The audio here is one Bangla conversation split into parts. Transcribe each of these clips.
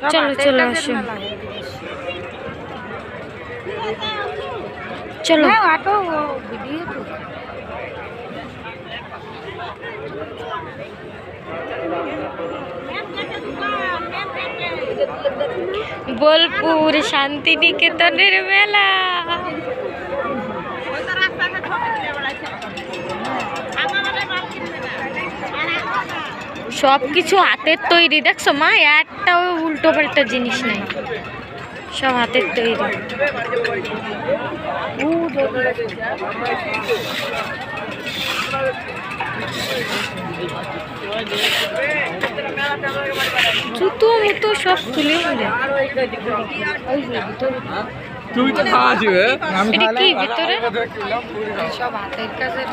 চলো চলো আসো চলো ऑटो वीडियो तो বোলপুর শান্তিনিকেতনের মেলা সব কিছু হাতের তৈরি দেখছো মা, একটাও উল্টো পাল্টা জিনিস নেই, সব হাতের তৈরি। জুতো মুতো সব তুলে নিলে এটা কি ভিতরে সব হাতের কাজের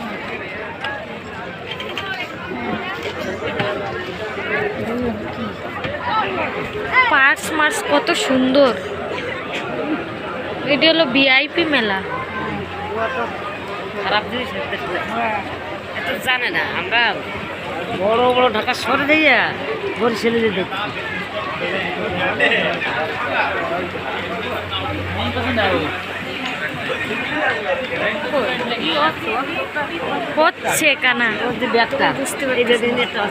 পার্স মার্স কত সুন্দর। এটা হলো ভিআইপি মেলা। খারাপ জিনিস এত জানে না, আমরা বড় বড় ঢাকা শহরে দিয়া বরিশালে দেখি। হচ্ছে কানা ব্যাগটা বুঝতে এই পারছি। একটা